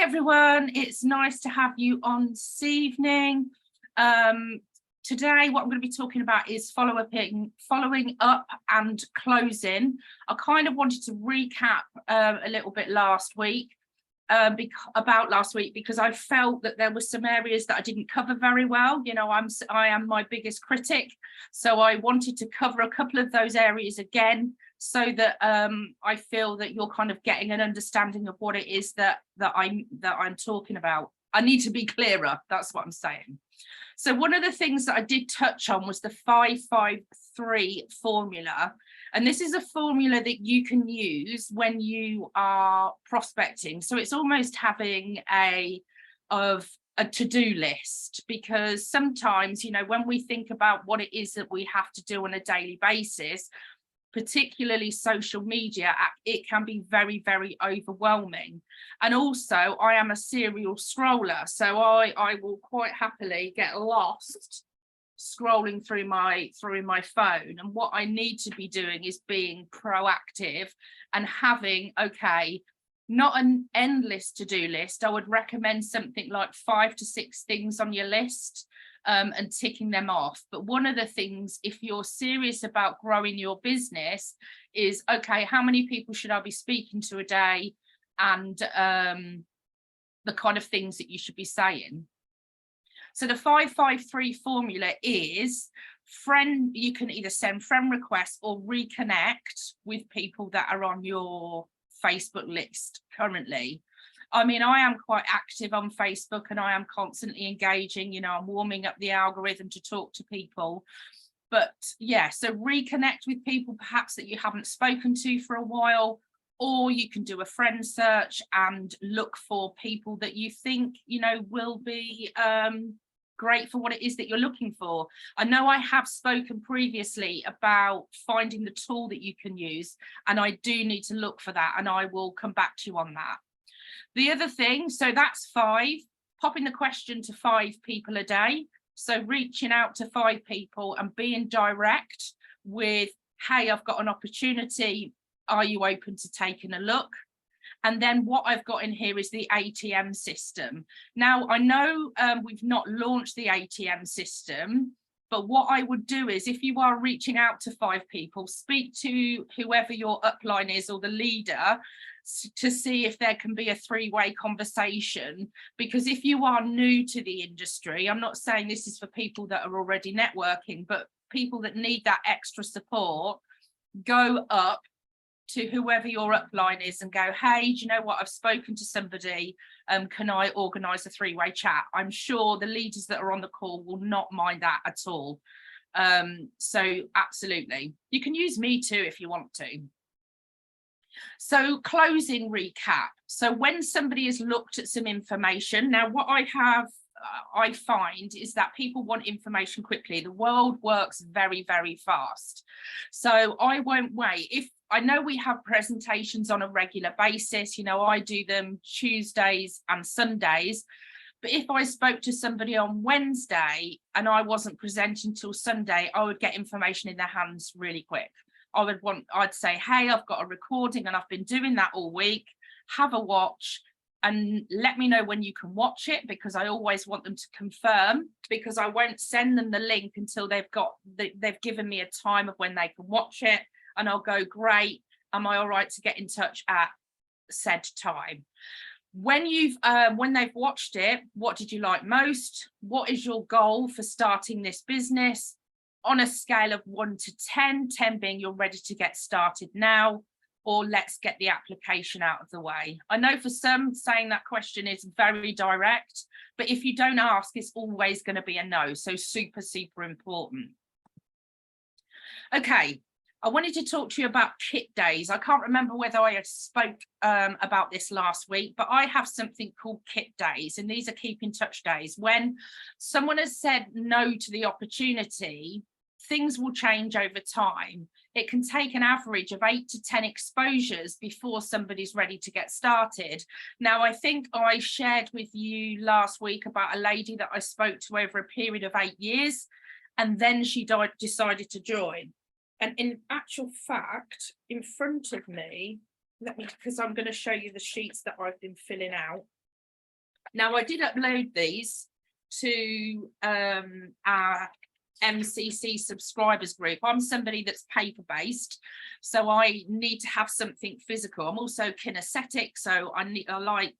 Everyone, it's nice to have you on this evening. Today what I'm going to be talking about is following up and closing. I kind of wanted to recap a little bit last week about last week, because I felt that there were some areas that I didn't cover very well. You know, I am my biggest critic, so I wanted to cover a couple of those areas again, so that I feel that you're kind of getting an understanding of what it is that I'm talking about. I need to be clearer, that's what I'm saying. So one of the things that I did touch on was the 553 formula. And this is a formula that you can use when you are prospecting. So it's almost having a to-do list, because sometimes, you know, when we think about what it is that we have to do on a daily basis, particularly social media, it can be very, very overwhelming. And also I am a serial scroller, so I will quite happily get lost scrolling through my phone. And what I need to be doing is being proactive and having, okay, not an endless to-do list. I would recommend something like 5 to 6 things on your list, and ticking them off. But one of the things, if you're serious about growing your business, is, okay, how many people should I be speaking to a day, and the kind of things that you should be saying. So the 553 formula is you can either send friend requests or reconnect with people that are on your Facebook list currently. I mean, I am quite active on Facebook and I am constantly engaging, you know, I'm warming up the algorithm to talk to people. But yeah, so reconnect with people perhaps that you haven't spoken to for a while, or you can do a friend search and look for people that you think, you know, will be great for what it is that you're looking for. I know I have spoken previously about finding the tool that you can use, and I do need to look for that, and I will come back to you on that. The other thing, so that's 5, popping the question to 5 people a day. So reaching out to 5 people and being direct with, hey, I've got an opportunity. Are you open to taking a look? And then what I've got in here is the ATM system. Now, I know we've not launched the ATM system, but what I would do is, if you are reaching out to 5 people, speak to whoever your upline is or the leader to see if there can be a 3-way conversation. Because if you are new to the industry, I'm not saying this is for people that are already networking, but people that need that extra support, go up to whoever your upline is and go, hey, do you know what, I've spoken to somebody, can I organise a 3-way chat? I'm sure the leaders that are on the call will not mind that at all. So absolutely, you can use me too if you want to. So closing recap. So when somebody has looked at some information, now what I find is that people want information quickly. The world works very, very fast. So I won't wait. If I know we have presentations on a regular basis, you know, I do them Tuesdays and Sundays. But if I spoke to somebody on Wednesday and I wasn't presenting till Sunday, I would get information in their hands really quick. I'd say, hey, I've got a recording and I've been doing that all week. Have a watch and let me know when you can watch it, because I always want them to confirm, because I won't send them the link until they've given me a time of when they can watch it. And I'll go, great, am I all right to get in touch at said time? When they've watched it, what did you like most? What is your goal for starting this business? On a scale of 1 to 10, 10 being you're ready to get started now, or let's get the application out of the way. I know for some, saying that question is very direct, but if you don't ask, it's always going to be a no. So super, super important. Okay, I wanted to talk to you about kit days. I can't remember whether I spoke about this last week, but I have something called kit days, and these are keep in touch days. When someone has said no to the opportunity, things will change over time. It can take an average of 8 to 10 exposures before somebody's ready to get started. Now, I think I shared with you last week about a lady that I spoke to over a period of 8 years, and then she decided to join. And in actual fact, in front of me, because I'm going to show you the sheets that I've been filling out. Now, I did upload these to our MCC subscribers group. I'm somebody that's paper-based, so I need to have something physical. I'm also kinesthetic, so I like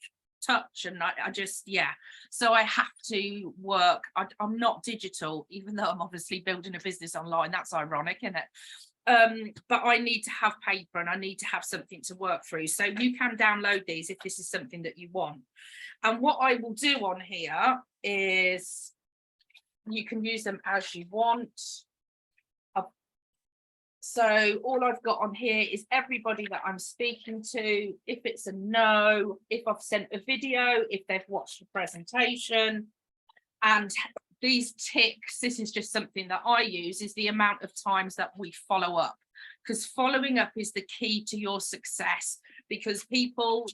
touch, and I just, yeah, so I have to work. I'm not digital, even though I'm obviously building a business online. That's ironic, isn't it? But I need to have paper, and I need to have something to work through. So you can download these if this is something that you want. And what I will do on here is you can use them as you want. So all I've got on here is everybody that I'm speaking to, if it's a no, if I've sent a video, if they've watched a presentation. And these ticks, this is just something that I use, is the amount of times that we follow up, because following up is the key to your success. Because people,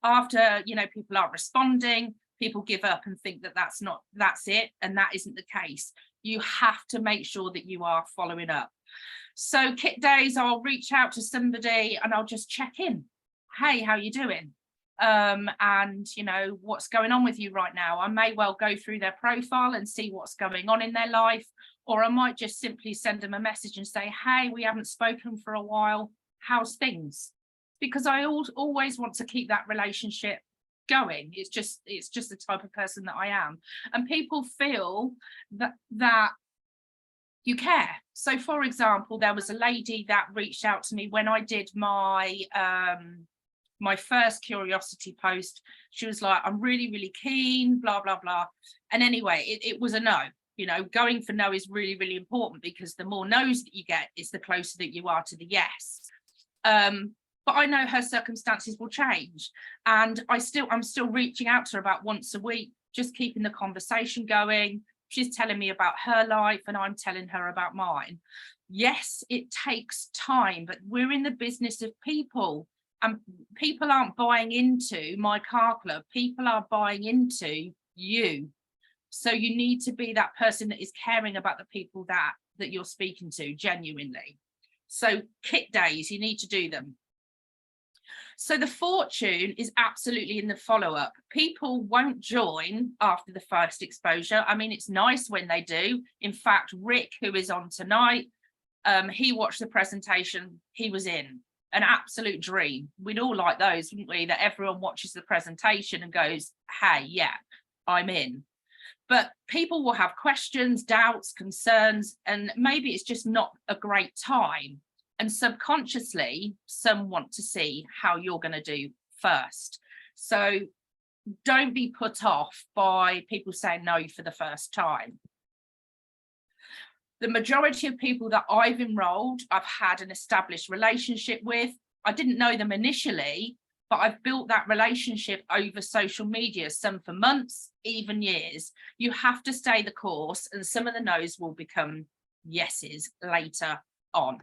after, you know, people aren't responding, people give up and think that that's it, and that isn't the case. You have to make sure that you are following up. So kit days, I'll reach out to somebody and I'll just check in. Hey, how you doing? And you know, what's going on with you right now? I may well go through their profile and see what's going on in their life, or I might just simply send them a message and say, hey, we haven't spoken for a while, how's things? Because I always want to keep that relationship going. It's just the type of person that I am, and people feel that you care. So for example, there was a lady that reached out to me when I did my my first curiosity post. She was like, I'm really keen, blah blah blah. And anyway, it was a no. You know, going for no is really important, because the more no's that you get is the closer that you are to the yes. But I know her circumstances will change, and I'm still reaching out to her about once a week, just keeping the conversation going. She's telling me about her life and I'm telling her about mine. Yes, it takes time, but we're in the business of people, and people aren't buying into MyCarClub. People are buying into you. So you need to be that person that is caring about the people that you're speaking to genuinely. So kit days, you need to do them. So the fortune is absolutely in the follow-up. People won't join after the first exposure. I mean, it's nice when they do. In fact, Rick, who is on tonight, he watched the presentation, he was in. An absolute dream. We'd all like those, wouldn't we? That everyone watches the presentation and goes, hey, yeah, I'm in. But people will have questions, doubts, concerns, and maybe it's just not a great time. And subconsciously, some want to see how you're going to do first. So don't be put off by people saying no for the first time. The majority of people that I've enrolled, I've had an established relationship with. I didn't know them initially, but I've built that relationship over social media, some for months, even years. You have to stay the course, and some of the no's will become yeses later on.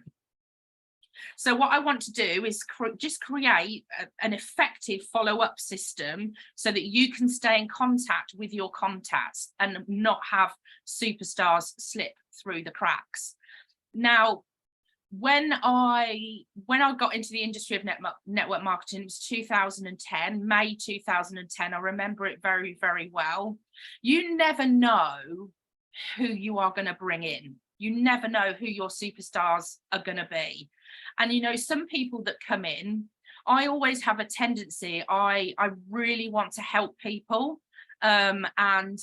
So what I want to do is just create an effective follow-up system so that you can stay in contact with your contacts and not have superstars slip through the cracks. Now, when I got into the industry of network marketing, it was 2010, May 2010. I remember it very, very well. You never know who you are going to bring in. You never know who your superstars are going to be. And, you know, some people that come in, I always have a tendency, I really want to help people, and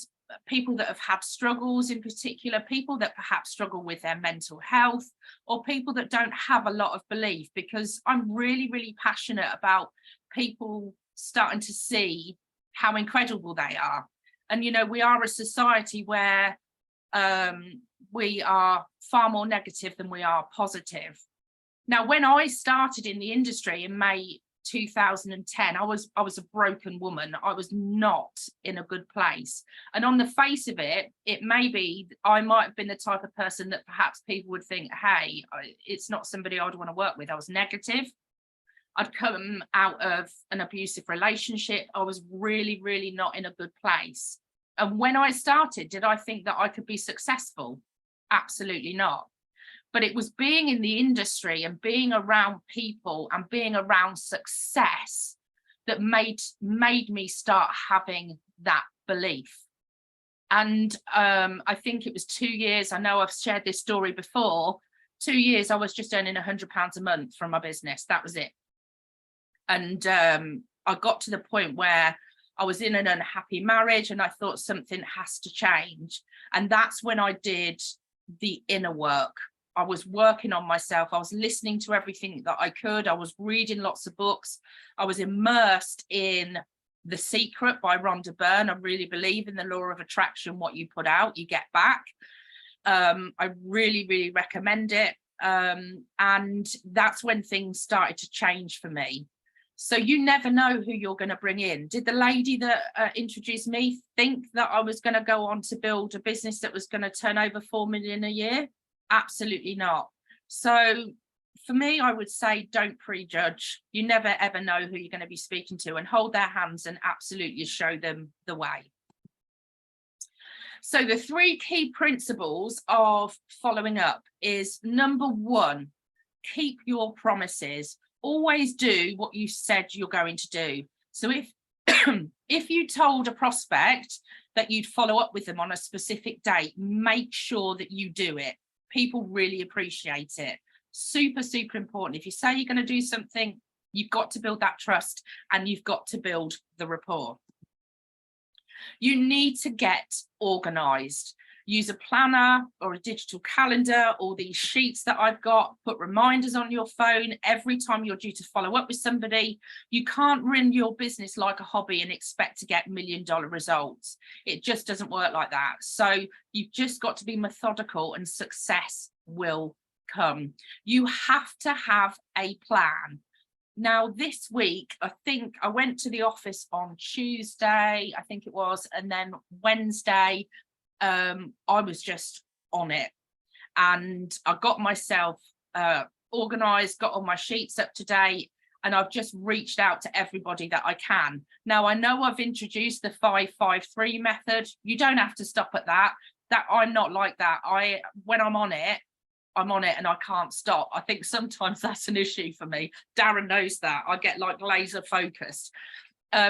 people that have had struggles, in particular, people that perhaps struggle with their mental health, or people that don't have a lot of belief, because I'm really, really passionate about people starting to see how incredible they are. And, you know, we are a society where we are far more negative than we are positive. Now, when I started in the industry in May 2010, I was a broken woman. I was not in a good place. And on the face of it, it may be I might have been the type of person that perhaps people would think, hey, it's not somebody I'd want to work with. I was negative. I'd come out of an abusive relationship. I was really, really not in a good place. And when I started, did I think that I could be successful? Absolutely not. But it was being in the industry and being around people and being around success that made me start having that belief. And I think it was 2 years. I know I've shared this story before. 2 years, I was just earning £100 a month from my business. That was it. And I got to the point where I was in an unhappy marriage and I thought something has to change. And that's when I did the inner work. I was working on myself. I was listening to everything that I could. I was reading lots of books. I was immersed in The Secret by Rhonda Byrne. I really believe in the law of attraction. What you put out, you get back. I really, really recommend it. And that's when things started to change for me. So you never know who you're going to bring in. Did the lady that introduced me think that I was going to go on to build a business that was going to turn over 4 million a year? Absolutely not. So for me, I would say don't prejudge. You never ever know who you're going to be speaking to, and hold their hands and absolutely show them the way. So the 3 key principles of following up is, number 1, keep your promises. Always do what you said you're going to do. So if you told a prospect that you'd follow up with them on a specific date, make sure that you do it. People really appreciate it. Super, super important. If you say you're going to do something, you've got to build that trust and you've got to build the rapport. You need to get organized. Use a planner or a digital calendar, or these sheets that I've got. Put reminders on your phone every time you're due to follow up with somebody. You can't run your business like a hobby and expect to get $1 million results. It just doesn't work like that. So you've just got to be methodical and success will come. You have to have a plan. Now, this week, I think I went to the office on Tuesday, I think it was, and then Wednesday, I was just on it, and I got myself organised, got all my sheets up to date, and I've just reached out to everybody that I can. Now, I know I've introduced the 5-5-3 method. You don't have to stop at that. I'm not like that. When I'm on it and I can't stop. I think sometimes that's an issue for me. Darren knows that. I get like laser focused.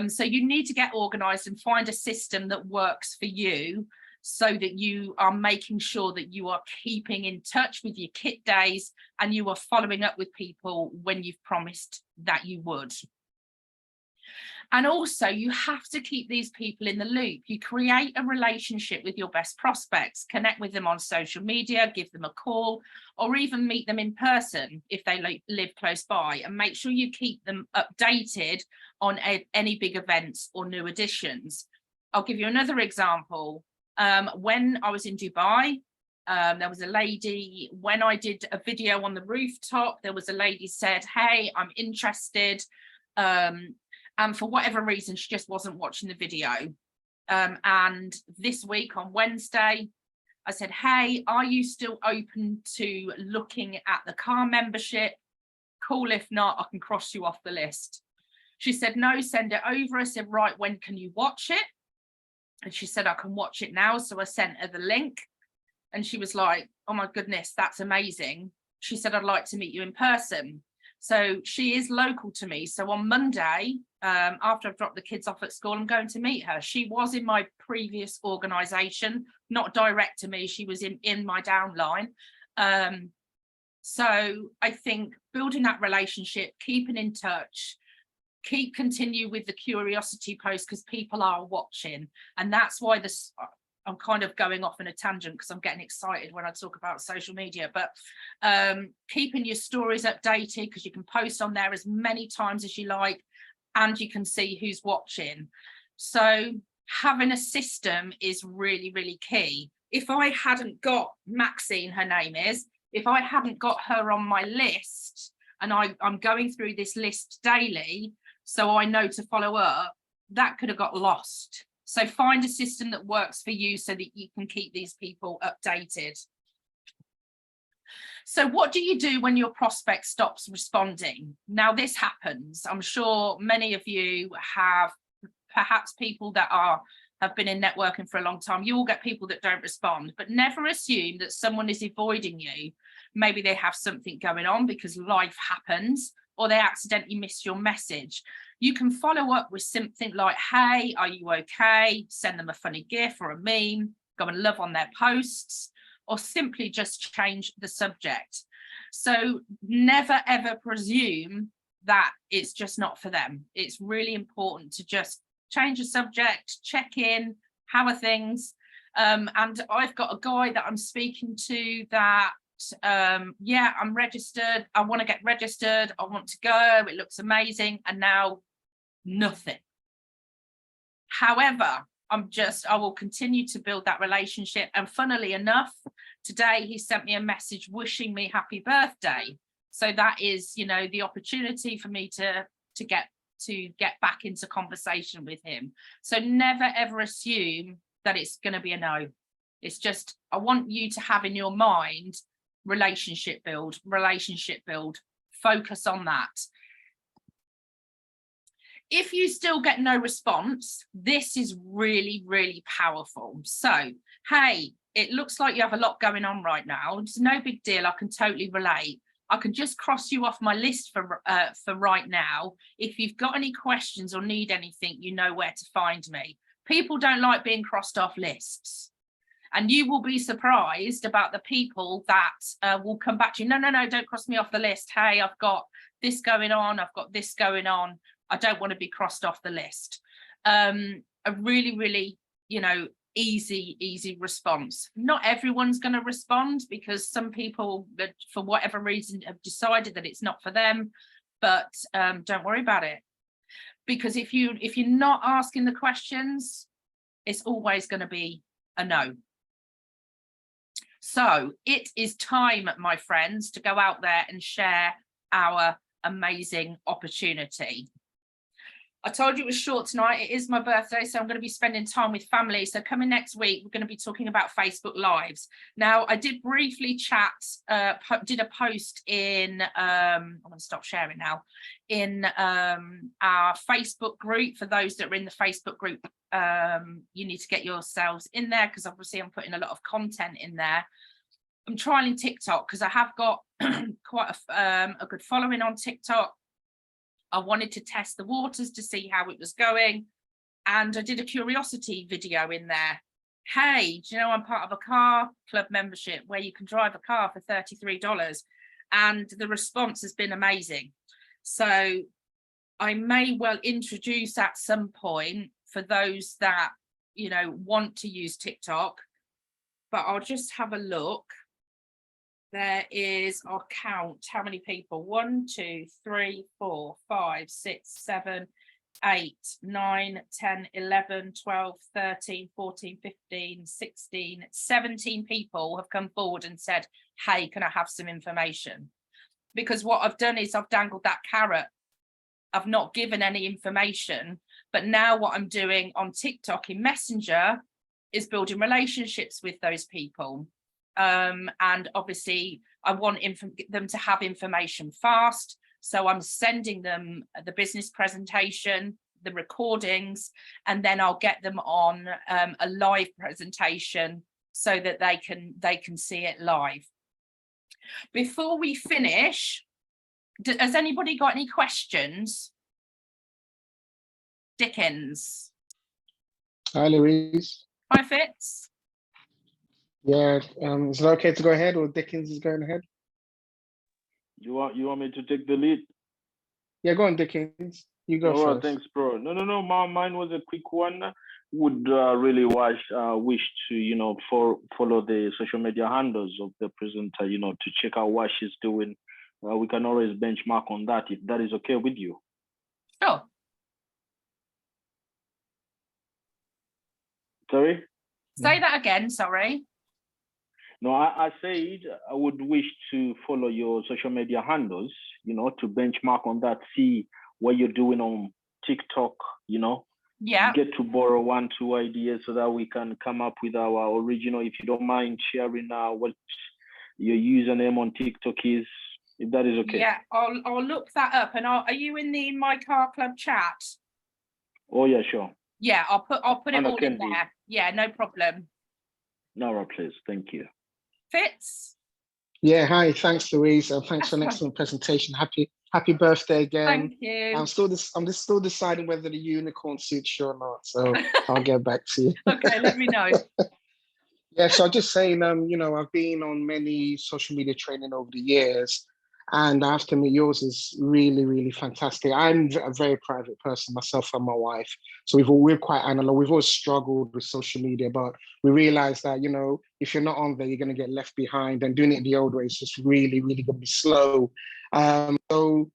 So you need to get organised and find a system that works for you, so that you are making sure that you are keeping in touch with your kit days and you are following up with people when you've promised that you would. And also, you have to keep these people in the loop. You create a relationship with your best prospects, connect with them on social media, give them a call, or even meet them in person if they live close by, and make sure you keep them updated on any big events or new additions. I'll give you another example. When I was in Dubai, there was a lady, when I did a video on the rooftop, there was a lady said, hey, I'm interested. And for whatever reason, she just wasn't watching the video. And this week on Wednesday, I said, hey, are you still open to looking at the car membership? Cool, if not, I can cross you off the list. She said, no, send it over. I said, right, when can you watch it? And she said, I can watch it now. So I sent her the link, and she was like, oh my goodness, that's amazing. She said, I'd like to meet you in person. So she is local to me. So on Monday, after I've dropped the kids off at school, I'm going to meet her. She was in my previous organisation, not direct to me. She was in my downline. So I think building that relationship, keeping in touch, continue with the curiosity post, because people are watching. And that's why I'm kind of going off in a tangent because I'm getting excited when I talk about social media, but keeping your stories updated, because you can post on there as many times as you like, and you can see who's watching. So having a system is really, really key. If I hadn't got Maxine, her name is, if I hadn't got her on my list, and I'm going through this list daily, so I know to follow up, that could have got lost. So find a system that works for you so that you can keep these people updated. So what do you do when your prospect stops responding? Now, this happens. I'm sure many of you have perhaps people that have been in networking for a long time. You will get people that don't respond, but never assume that someone is avoiding you. Maybe they have something going on, because life happens. or they accidentally miss your message. You can follow up with something like, hey, are you okay? Send them a funny GIF or a meme, go and love on their posts, or simply just change the subject. So never, ever presume that it's just not for them. It's really important to just change the subject, check in, how are things? And I've got a guy that I'm speaking to that, yeah, I'm registered. I want to get registered. I want to go. It looks amazing. And now nothing. However, I will continue to build that relationship. And funnily enough, today he sent me a message wishing me happy birthday. So that is, you know, the opportunity for me to get back into conversation with him. So never ever assume that it's going to be a no. It's just, I want you to have in your mind, relationship build, focus on that. If you still get no response, this is really, really powerful. So, hey, it looks like you have a lot going on right now. It's no big deal. I can totally relate. I can just cross you off my list for right now. If you've got any questions or need anything, you know where to find me. People don't like being crossed off lists. And you will be surprised about the people that will come back to you. No, don't cross me off the list. Hey, I've got this going on. I've got this going on. I don't want to be crossed off the list. A really, really, you know, easy response. Not everyone's going to respond, because some people, for whatever reason, have decided that it's not for them. But don't worry about it, because if you're not asking the questions, it's always going to be a no. So it is time, my friends, to go out there and share our amazing opportunity. I told you it was short tonight. It is my birthday, so I'm going to be spending time with family. So coming next week, we're going to be talking about Facebook Lives. Now, I did briefly chat, did a post in, I'm going to stop sharing now, in our Facebook group. For those that are in the Facebook group, you need to get yourselves in there, because obviously I'm putting a lot of content in there. I'm trialing TikTok because I have got quite a good following on TikTok. I wanted to test the waters to see how it was going. And I did a curiosity video in there. Hey, do you know I'm part of a car club membership where you can drive a car for $33? And the response has been amazing. So I may well introduce at some point for those that, you know, want to use TikTok, but I'll just have a look. There is, I'll count how many people. 1, 2, 3, 4, 5, 6, 7, 8, 9, 10, 11, 12, 13, 14, 15, 16, 17 people have come forward and said, hey, can I have some information? Because what I've done is I've dangled that carrot. I've not given any information, but now what I'm doing on TikTok in Messenger is building relationships with those people. And obviously I want them to have information fast. So I'm sending them the business presentation, the recordings, and then I'll get them on a live presentation so that they can see it live. Before we finish, has anybody got any questions? Dickens. Hi, Louise. Hi, Fitz. Yeah, is it okay to go ahead, or Dickens is going ahead? You want me to take the lead? Yeah, go on, Dickens. You go first. All right, thanks, bro. No. Mine was a quick one. Would really wish to, you know, follow the social media handles of the presenter, you know, to check out what she's doing. We can always benchmark on that if that is okay with you. Sure. Sorry? Say that again, sorry. No, I said I would wish to follow your social media handles, you know, to benchmark on that, see what you're doing on TikTok, you know. Yeah. Get to borrow 1-2 ideas so that we can come up with our original. If you don't mind sharing what your username on TikTok is, if that is okay. Yeah, I'll look that up. And are you in the MyCarClub chat? Oh yeah, sure. Yeah, I'll put it all in be. there. Yeah, no problem. No, please. Thank you. Fitz? Yeah, hi, thanks, Louise. Thanks for an excellent presentation. Happy Happy birthday again. Thank you. I'm just still deciding whether the unicorn suits you or not. So I'll get back to you. Okay, let me know. Yeah, so I'm just saying, you know, I've been on many social media training over the years, and I have to admit yours is really, really fantastic. I'm a very private person, myself and my wife. So we're quite analog. We've always struggled with social media, but we realize that, you know, if you're not on there, you're going to get left behind, and doing it the old way is just really, really going to be slow. So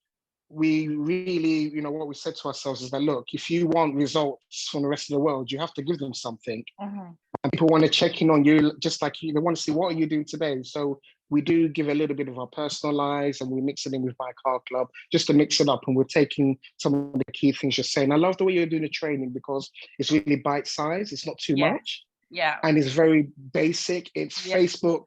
we really, you know, what we said to ourselves is that, look, if you want results from the rest of the world, you have to give them something. And people want to check in on you, just like you, they want to see, what are you doing today? So we do give a little bit of our personal lives, and we mix it in with MyCarClub just to mix it up. And we're taking some of the key things you're saying. I love the way you're doing the training because it's really bite-sized. It's not too much. Yeah. And it's very basic. It's Facebook,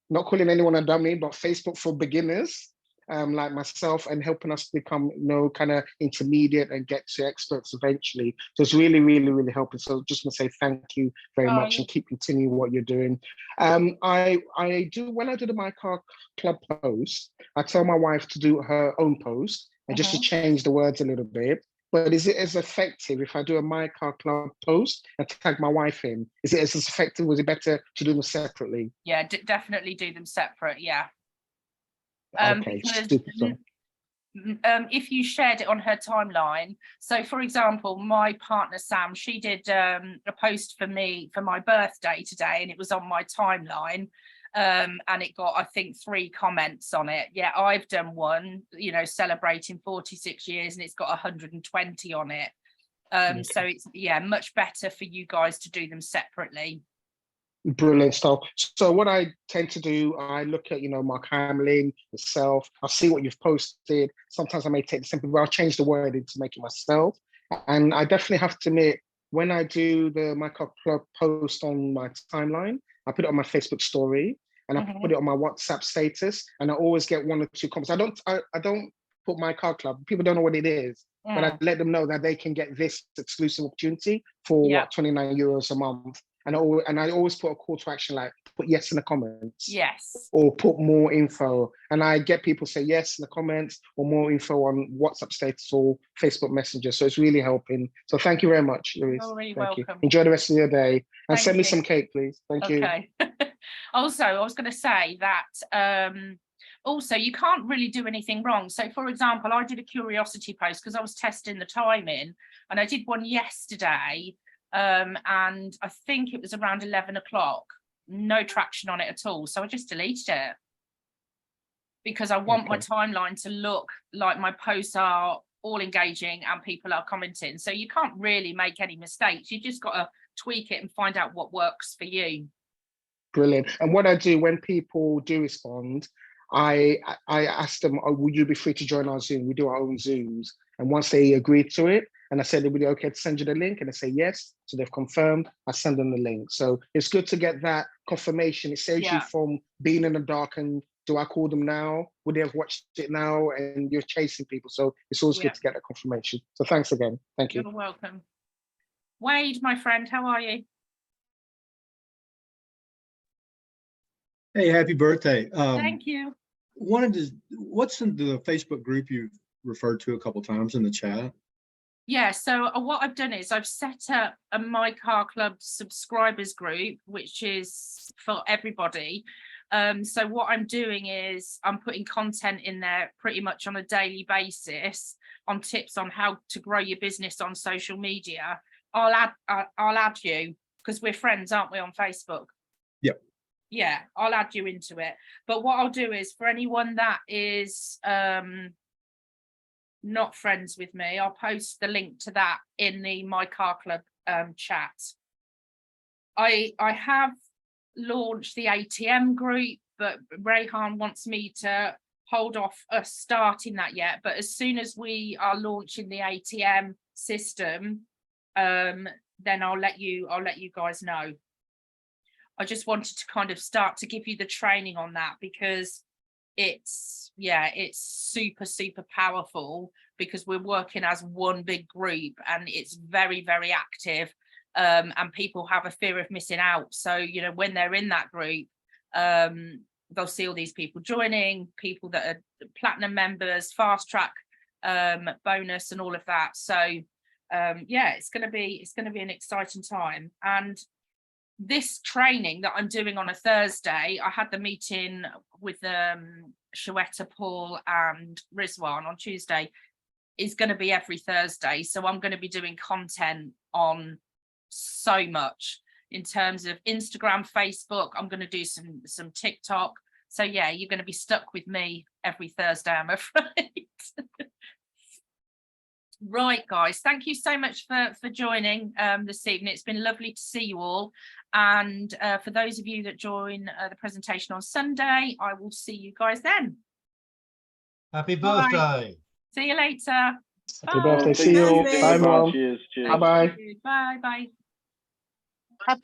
not calling anyone a dummy, but Facebook for beginners. Like myself, and helping us become, you know, kind of intermediate and get to experts eventually. So it's really, really, really helping. So just want to say thank you very much, and keep continuing what you're doing. I do, when I do the MyCarClub post, I tell my wife to do her own post and just to change the words a little bit. But is it as effective if I do a MyCarClub post and tag my wife in? Is it as effective? Was it better to do them separately? Yeah, definitely do them separate. Yeah. Okay, Because if you shared it on her timeline, so for example, my partner Sam, she did a post for me for my birthday today, and it was on my timeline, and it got, I think, 3 comments on it. Yeah, I've done one, you know, celebrating 46 years, and it's got 120 on it. So it's, yeah, much better for you guys to do them separately. Brilliant stuff. So what I tend to do, I look at, you know, Mark Hamlin, yourself, I'll see what you've posted. Sometimes I may take the simple, but I'll change the wording to make it myself. And I definitely have to admit, when I do the MyCarClub post on my timeline, I put it on my Facebook story, and I put it on my WhatsApp status, and I always get 1 or 2 comments. I don't put MyCarClub. People don't know what it is, but I let them know that they can get this exclusive opportunity for what, €29 a month. And I always put a call to action, like put yes in the comments. Yes. Or put more info. And I get people say yes in the comments, or more info on WhatsApp status or Facebook Messenger. So it's really helping. So thank you very much, Louise. You're really thank welcome. you. Enjoy the rest of your day. And Thank send me you. some cake, please. Thank you. Okay. Also, I was going to say that also you can't really do anything wrong. So for example, I did a curiosity post because I was testing the timing, and I did one yesterday. And I think it was around 11 o'clock, no traction on it at all. So I just deleted it because I want my timeline to look like my posts are all engaging and people are commenting. So you can't really make any mistakes. You just got to tweak it and find out what works for you. Brilliant. And what I do when people do respond, I ask them, oh, would you be free to join our Zoom? We do our own Zooms. And once they agree to it, and I said, would it be okay to send you the link? And they say yes. So they've confirmed, I send them the link. So it's good to get that confirmation. It saves you from being in the dark and, do I call them now? Would they have watched it now? And you're chasing people. So it's always good to get that confirmation. So thanks again. Thank you. You're welcome. Wade, my friend, how are you? Hey, happy birthday. Thank you. What's in the Facebook group you've referred to a couple times in the chat? Yeah, so what I've done is I've set up a MyCarClub subscribers group, which is for everybody. So what I'm doing is I'm putting content in there pretty much on a daily basis on tips on how to grow your business on social media. I'll add you because we're friends, aren't we, on Facebook? Yep. Yeah, I'll add you into it. But what I'll do is for anyone that is not friends with me, I'll post the link to that in the MyCarClub chat. I have launched the ATM group, but Rayhan wants me to hold off us starting that yet. But as soon as we are launching the ATM system, then I'll let you guys know. I just wanted to kind of start to give you the training on that because it's super, super powerful because we're working as one big group and it's very, very active. And people have a fear of missing out. So, you know, when they're in that group, they'll see all these people joining, people that are platinum members, fast track bonus and all of that. So yeah, it's going to be an exciting time. And this training that I'm doing on a Thursday, I had the meeting with Shweta, Paul and Rizwan on Tuesday, is going to be every Thursday. So I'm going to be doing content on so much in terms of Instagram, Facebook. I'm going to do some TikTok. So yeah, you're going to be stuck with me every Thursday, I'm afraid. Right, guys, thank you so much for joining this evening. It's been lovely to see you all. And for those of you that join the presentation on Sunday, I will see you guys then. Happy Bye. birthday. See you later. Happy birthday. See you all. Thank Bye, you. Mom. Cheers. Bye bye. Bye bye.